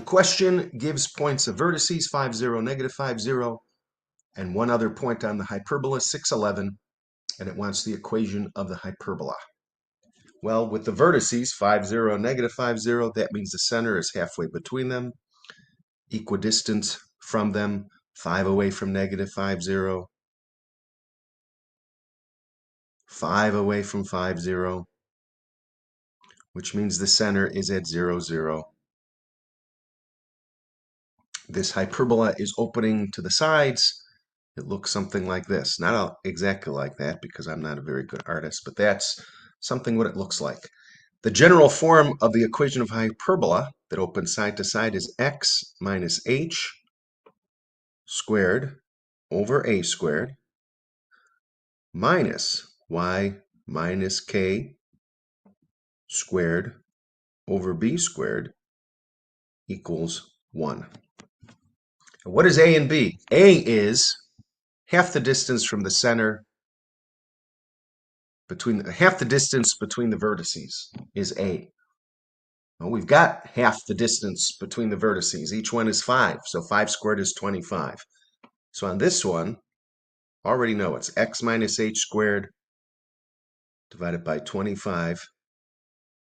question gives points of vertices, 5, 0, negative 5, 0, and one other point on the hyperbola, 6, 11, and it wants the equation of the hyperbola. Well, with the vertices, 5, 0, negative 5, 0, that means the center is halfway between them, equidistant from them, 5 away from negative 5, 0, 5 away from 5, 0, which means the center is at 0, 0. This hyperbola is opening to the sides. It looks something like this. Not exactly like that because I'm not a very good artist, but that's something what it looks like. The general form of the equation of hyperbola that opens side to side is x minus h squared over a squared minus y minus k squared over b squared equals 1. And what is a and b? A is half the distance from the center half the distance between the vertices is a. Well, we've got half the distance between the vertices. Each one is 5, so 5 squared is 25. So on this one, already know it's x minus h squared divided by 25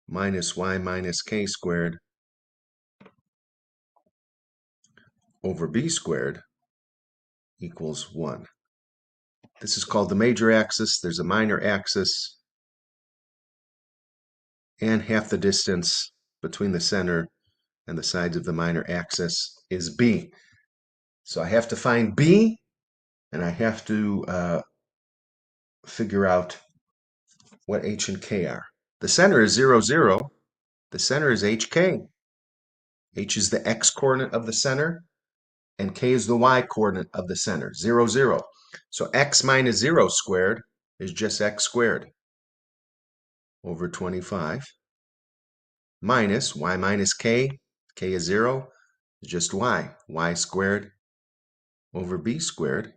minus y minus k squared over b squared equals 1. This is called the major axis. There's a minor axis, and half the distance between the center and the sides of the minor axis is b. So I have to find b, and I have to figure out what h and k are. The center is 0, 0. The center is hk. H is the x-coordinate of the center, and k is the y-coordinate of the center, 0, 0. So x minus 0 squared is just x squared over 25 minus y minus k is 0, is just y squared over b squared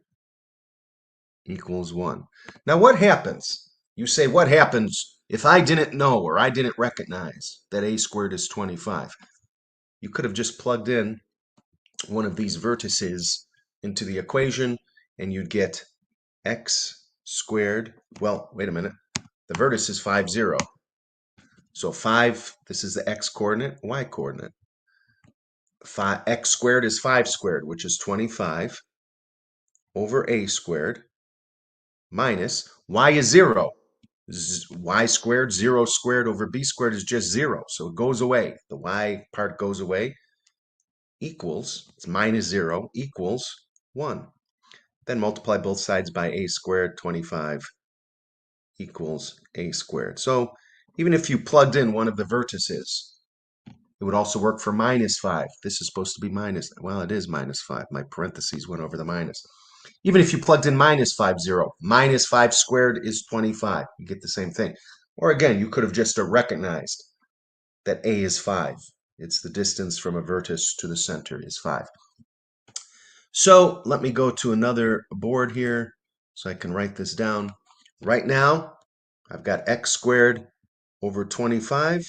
equals 1. Now what happens? You say, what happens if I didn't know or I didn't recognize that a squared is 25? You could have just plugged in one of these vertices into the equation and you'd get x squared. Well, wait a minute. The vertex is 5, 0. So 5, this is the x-coordinate, y-coordinate. X squared is 5 squared, which is 25 over a squared minus y is 0. Y squared, 0 squared over b squared is just 0. So it goes away. The y part goes away. Equals, it's minus 0, equals 1. Then multiply both sides by a squared, 25 equals a squared. So even if you plugged in one of the vertices, it would also work for minus 5. This is supposed to be minus. Well, it is minus 5. My parentheses went over the minus. Even if you plugged in minus 5, 0, minus 5 squared is 25. You get the same thing. Or again, you could have just recognized that a is 5. It's the distance from a vertex to the center is 5. So let me go to another board here so I can write this down. Right now, I've got x squared over 25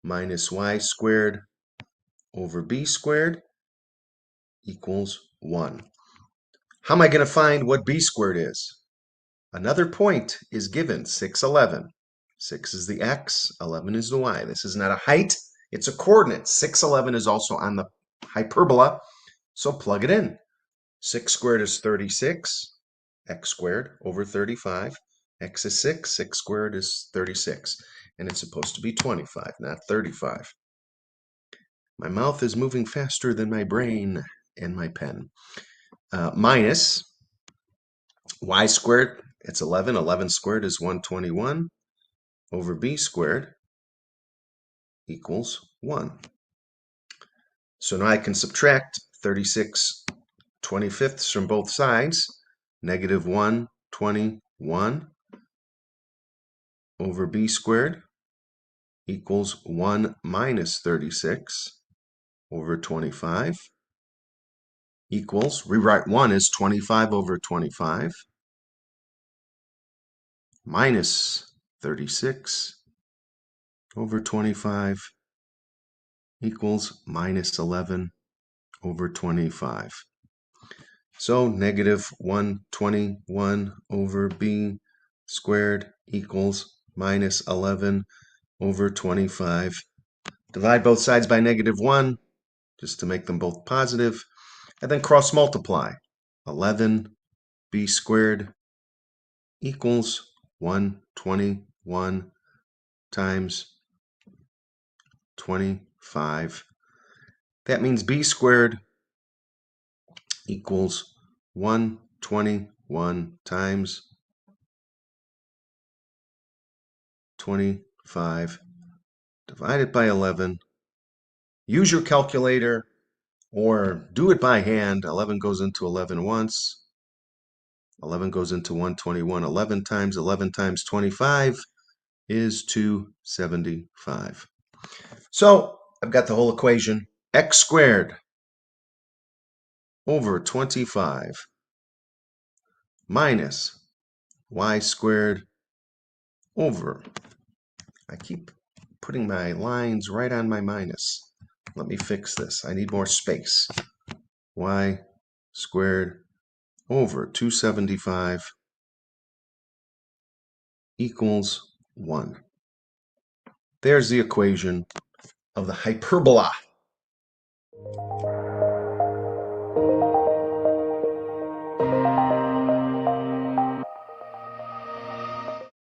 minus y squared over b squared equals 1. How am I going to find what b squared is? Another point is given, 6, 11. 6 is the x, 11 is the y. This is not a height, it's a coordinate. 6, 11 is also on the hyperbola, so plug it in. 6 squared is 36, x squared over 35. X is 6, 6 squared is 36. And it's supposed to be 25, not 35. My mouth is moving faster than my brain and my pen. Minus y squared, it's 11. 11 squared is 121 over b squared equals 1. So now I can subtract 36 25ths from both sides. Negative 121 over b squared equals 1 minus 36 over 25 equals, rewrite 1 as 25 over 25 minus 36 over 25 equals minus 11 over 25. So negative 121 over b squared equals minus 11 over 25. Divide both sides by negative 1, just to make them both positive, and then cross multiply. 11b squared equals 121 times 25. That means b squared equals 121 times 25 divided by 11. Use your calculator or do it by hand. 11 goes into 11 once. 11 goes into 121 11 times. 11 times 25 is 275. So I've got the whole equation. X squared over 25 minus y squared over. I keep putting my lines right on my minus. Let me fix this. I need more space. Y squared over 275 equals 1. There's the equation of the hyperbola.